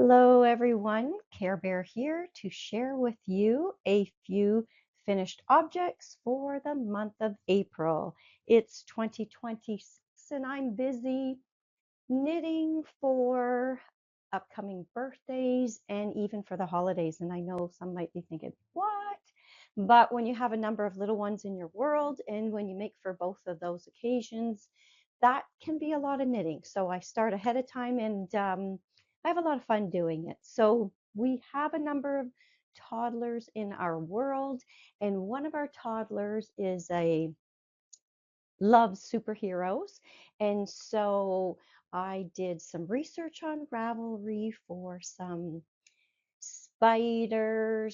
Hello everyone, Care Bear here to share with you a few finished objects for the month of April. It's 2026 and I'm busy knitting for upcoming birthdays and even for the holidays. And I know some might be thinking, what? But when you have a number of little ones in your world and when you make for both of those occasions, that can be a lot of knitting. So I start ahead of time and I have a lot of fun doing it. So we have a number of toddlers in our world, and one of our toddlers is a loves superheroes. And so I did some research on Ravelry for some Spider-Man,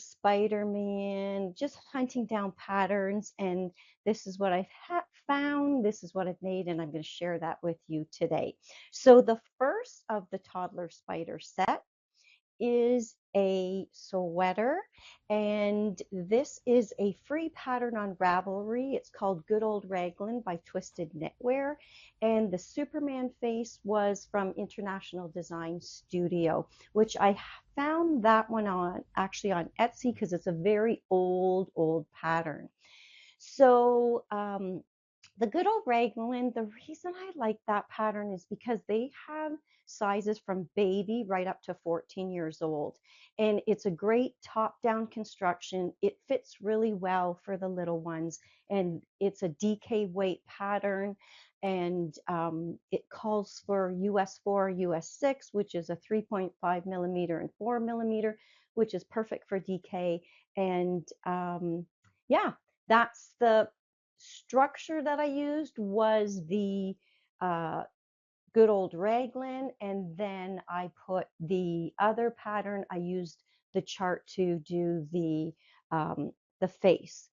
just hunting down patterns. And this is what I've found. This is what I've made, and I'm going to share that with you today. So the first of the toddler spider set is a sweater, and this is a free pattern on Ravelry. It's called Good Old Raglan by Twisted Knitwear, and the Superman face was from International Design Studio, which I found that one on actually on Etsy because it's a very old pattern. So the Good Old Raglan, the reason I like that pattern is because they have sizes from baby right up to 14 years old. And it's a great top-down construction. It fits really well for the little ones. And it's a DK weight pattern. And it calls for US 4, US 6, which is a 3.5 millimeter and 4 millimeter, which is perfect for DK. And yeah, that's the structure that I used was the Good Old Raglan, and then I put the other pattern. I used the chart to do the face.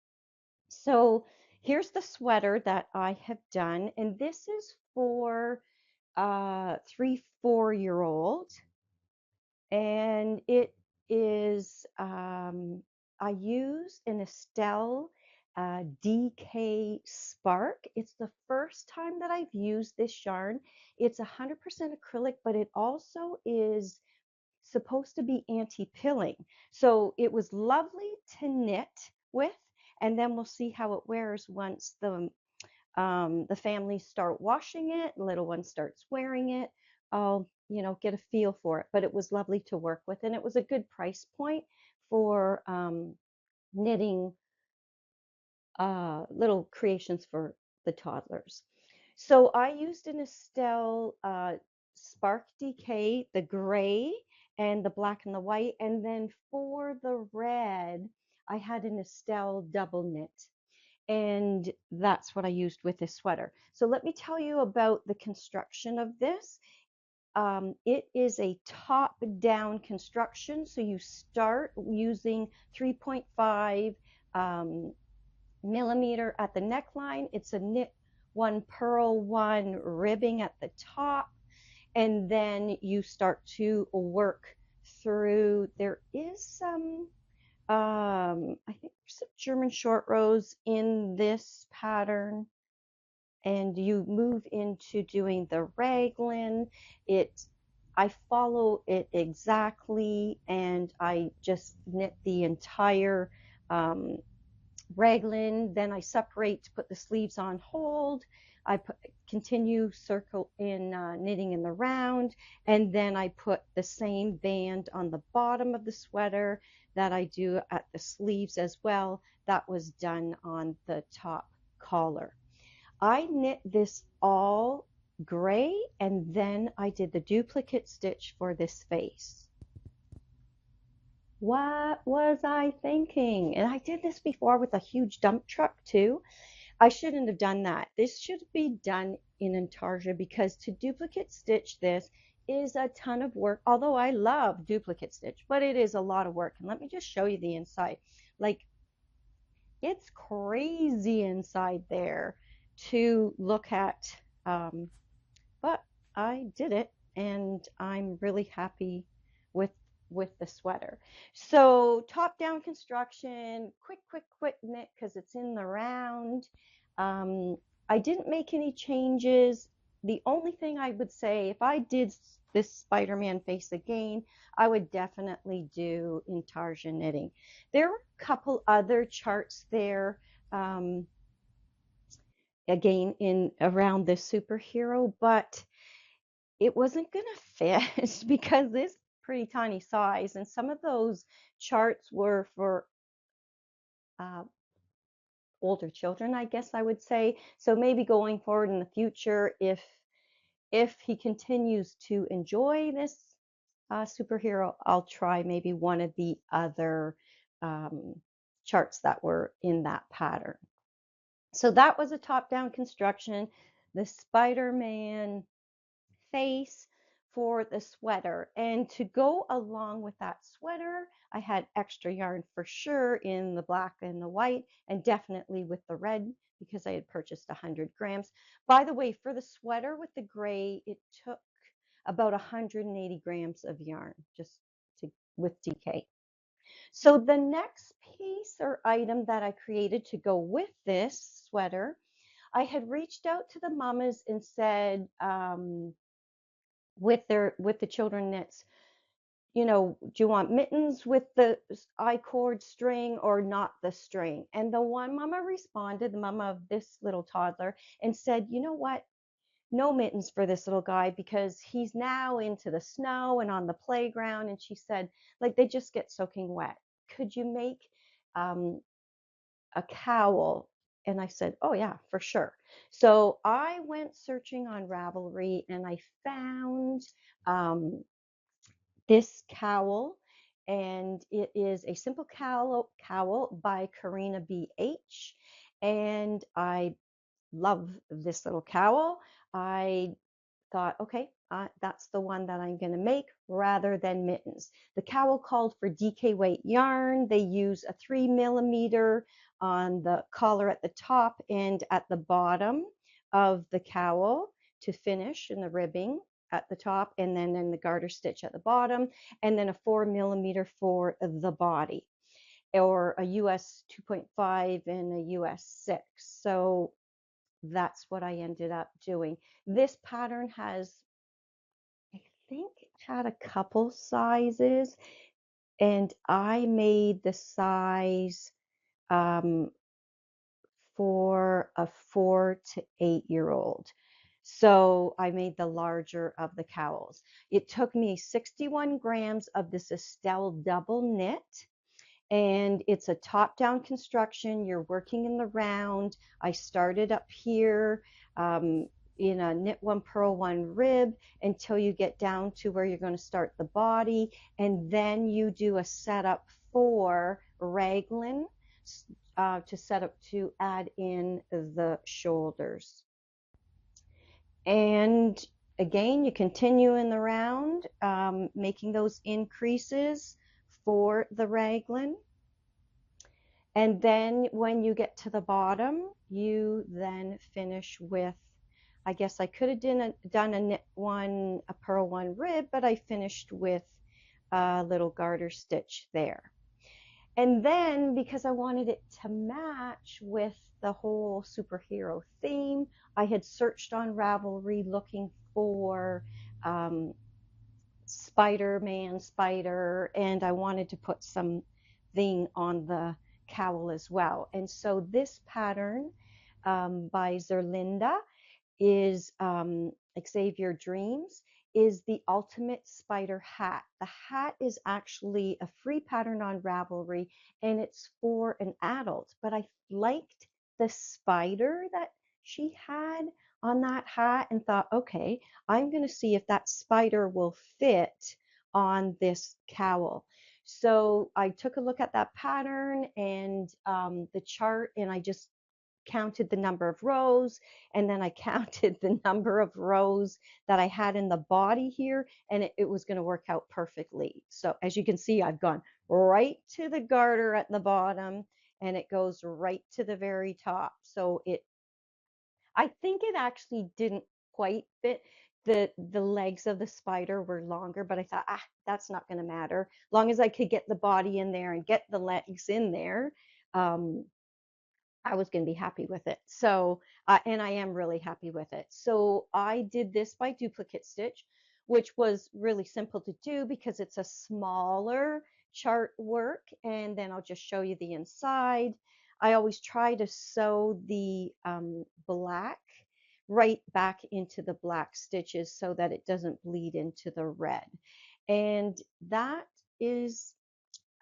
So here's the sweater that I have done, and this is for 3-4-year-old, and it is I used an Estelle DK Spark. It's the first time that I've used this yarn. It's 100% acrylic, but it also is supposed to be anti-pilling. So it was lovely to knit with, and then we'll see how it wears once the families start washing it, little one starts wearing it. I'll, get a feel for it. But it was lovely to work with, and it was a good price point for knitting little creations for the toddlers. So I used an Estelle Spark DK, the gray and the black and the white. And then for the red, I had an Estelle double knit. And that's what I used with this sweater. So let me tell you about the construction of this. It is a top-down construction. So you start using 3.5 millimeter at the neckline. It's a knit one, purl one, ribbing at the top, and then you start to work through. There is some I think there's some German short rows in this pattern, and you move into doing the raglan. I follow it exactly, and I just knit the entire raglan. Then I separate to put the sleeves on hold. I continue circle in knitting in the round, and then I put the same band on the bottom of the sweater that I do at the sleeves as well. That was done on the top collar. I knit this all gray, and then I did the duplicate stitch for this face. What was I thinking? And I did this before with a huge dump truck too. I shouldn't have done that. This should be done in Intarsia, because to duplicate stitch this is a ton of work. Although I love duplicate stitch, but it is a lot of work. And let me just show you the inside. Like, it's crazy inside there to look at. But I did it, and I'm really happy with the sweater. So top-down construction, quick knit because it's in the round. I didn't make any changes. The only thing I would say, if I did this Spider-Man face again, I would definitely do intarsia knitting. There were a couple other charts there, again in around this superhero, but it wasn't gonna fit because this pretty tiny size, and some of those charts were for uh, older children, I guess I would say. So maybe going forward in the future, if he continues to enjoy this superhero, I'll try maybe one of the other um, charts that were in that pattern. So that was a top-down construction. The Spider-Man face for the sweater. And to go along with that sweater, I had extra yarn for sure in the black and the white, and definitely with the red because I had purchased 100 grams. By the way, for the sweater with the gray, it took about 180 grams of yarn just to with DK. So the next piece or item that I created to go with this sweater, I had reached out to the mamas and said, with the children knits, you know, do you want mittens with the I-cord string or not the string? And the one mama responded, the mama of this little toddler, and said, you know what? No mittens for this little guy because he's now into the snow and on the playground. And she said, like, they just get soaking wet. Could you make um, a cowl? And I said, oh yeah, for sure. So I went searching on Ravelry and I found this cowl, and it is a simple cowl by Carina B.H. And I love this little cowl. I thought, okay, that's the one that I'm going to make rather than mittens. The cowl called for DK weight yarn. They use a 3 millimeter on the collar at the top and at the bottom of the cowl to finish in the ribbing at the top, and then in the garter stitch at the bottom, and then a 4 millimeter for the body, or a US 2.5 and a US 6. So that's what I ended up doing. This pattern has, I think it had a couple sizes, and I made the size for a 4 to 8 year old. So I made the larger of the cowls. It took me 61 grams of this Estelle double knit, and it's a top-down construction. You're working in the round. I started up here in a knit one, purl one rib until you get down to where you're going to start the body, and then you do a setup for raglan to set up to add in the shoulders. And again, you continue in the round, making those increases for the raglan. And then when you get to the bottom, you then finish with, I guess I could have done a knit one, a purl one rib, but I finished with a little garter stitch there. And then because I wanted it to match with the whole superhero theme, I had searched on Ravelry looking for Spider-Man, spider, and I wanted to put something on the cowl as well. And so this pattern by Zerlinda is Xavier Dreams, is the ultimate spider hat. The hat is actually a free pattern on Ravelry, and it's for an adult, but I liked the spider that she had on that hat and thought, okay, I'm going to see if that spider will fit on this cowl. So I took a look at that pattern and the chart, and I just counted the number of rows, and then I counted the number of rows that I had in the body here, and it was going to work out perfectly. So as you can see, I've gone right to the garter at the bottom, and it goes right to the very top. So I think it actually didn't quite fit. The legs of the spider were longer, but I thought, that's not going to matter. As long as I could get the body in there and get the legs in there, I was going to be happy with it. So, and I am really happy with it. So I did this by duplicate stitch. which was really simple to do because it's a smaller chart work. And then I'll just show you the inside. I always try to sew the black right back into the black stitches so that it doesn't bleed into the red. And that is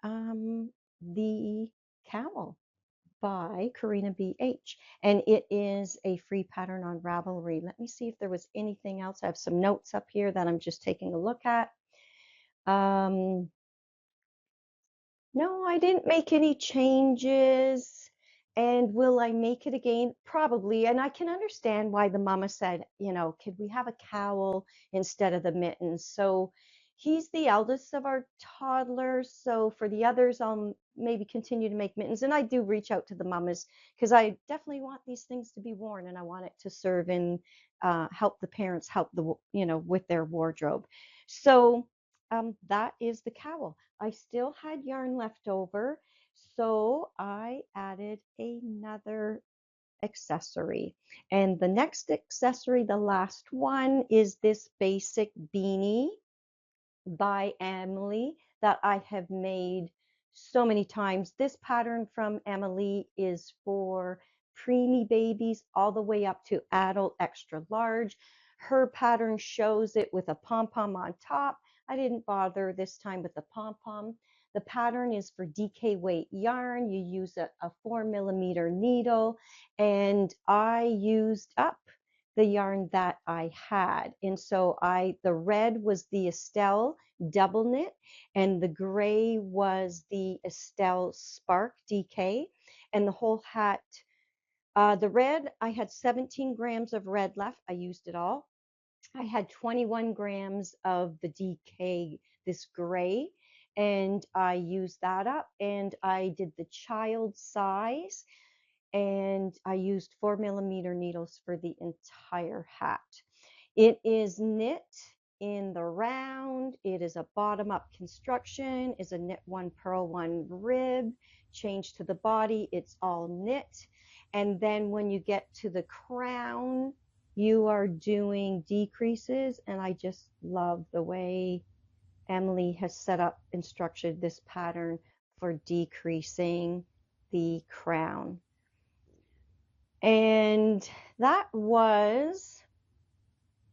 the cowl by Carina B.H. And it is a free pattern on Ravelry. Let me see if there was anything else. I have some notes up here that I'm just taking a look at. No, I didn't make any changes. And will I make it again? Probably. And I can understand why the mama said, you know, could we have a cowl instead of the mittens? So he's the eldest of our toddlers. So for the others, I'll maybe continue to make mittens. And I do reach out to the mamas because I definitely want these things to be worn and I want it to serve and help the parents help the, you know, with their wardrobe. So that is the cowl. I still had yarn left over, so I added another accessory. And the next accessory, the last one, is this basic beanie by Emily that I have made so many times. This pattern from Emily is for preemie babies all the way up to adult extra large. Her pattern shows it with a pom-pom on top. I didn't bother this time with the pom-pom. The pattern is for DK weight yarn. You use a 4mm needle, and I used up the yarn that I had. And so the red was the Estelle double knit, and the gray was the Estelle Spark DK, and the whole hat. The red, I had 17 grams of red left. I used it all. I had 21 grams of the DK, this gray, and I used that up, and I did the child size, and I used 4mm needles for the entire hat. It is knit in the round. It is a bottom-up construction. Is a knit one, purl one, rib. Change to the body. It's all knit. And then when you get to the crown, you are doing decreases. And I just love the way Emily has set up and structured this pattern for decreasing the crown. And that was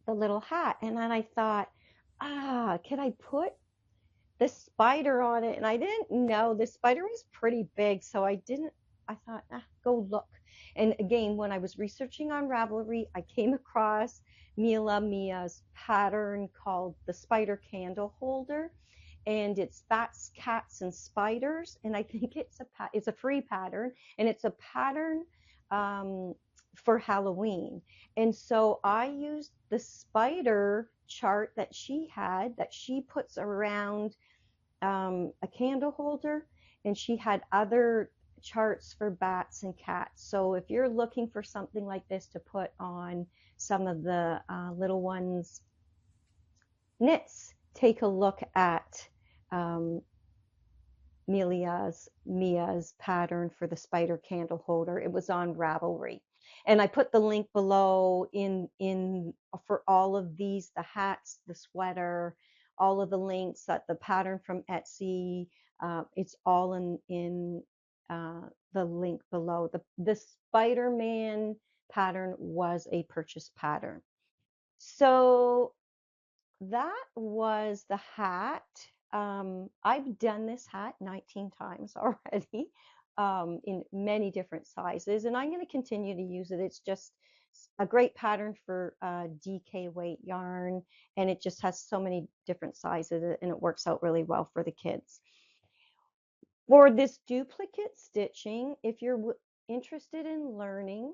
the little hat. And then I thought, can I put the spider on it? And I didn't know the spider was pretty big, so I thought, go look. And again, when I was researching on Ravelry, I came across Mia's pattern called the Spider Candle Holder. And it's bats, cats, and spiders. And I think it's a free pattern, and it's a pattern for Halloween. And so I used the spider chart that she had that she puts around a candle holder, and she had other charts for bats and cats. So if you're looking for something like this to put on some of the little ones' knits, take a look at Mia's pattern for the spider candle holder. It was on Ravelry. And I put the link below in for all of these, the hats, the sweater, all of the links, that the pattern from Etsy. It's all in the link below. The Spider-Man pattern was a purchase pattern. So that was the hat. I've done this hat 19 times already in many different sizes, and I'm going to continue to use it. It's just a great pattern for DK weight yarn, and it just has so many different sizes, and it works out really well for the kids. For this duplicate stitching, if you're interested in learning,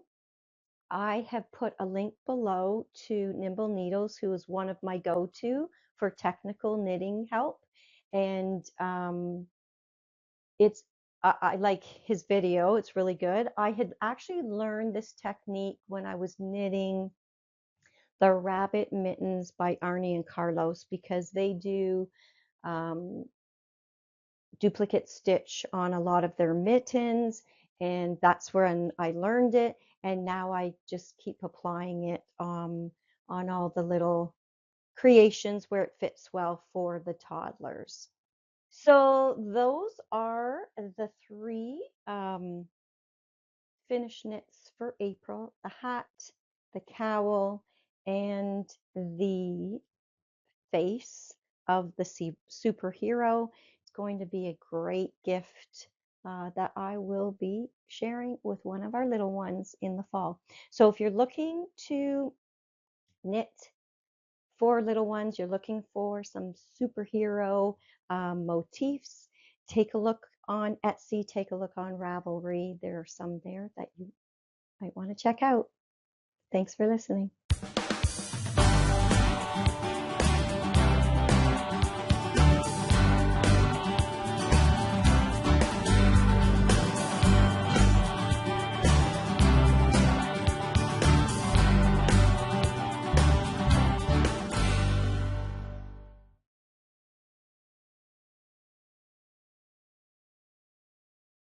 I have put a link below to Nimble Needles, who is one of my go-to for technical knitting help. And I like his video. It's really good. I had actually learned this technique when I was knitting the Rabbit Mittens by Arnie and Carlos, because they do duplicate stitch on a lot of their mittens, and that's where I learned it, and now I just keep applying it on all the little creations where it fits well for the toddlers. So those are the three finished knits for April: the hat, the cowl, and the face of the superhero. It's going to be a great gift that I will be sharing with one of our little ones in the fall. So if you're looking to knit for little ones, you're looking for some superhero motifs, take a look on Etsy, take a look on Ravelry. There are some there that you might want to check out. Thanks for listening.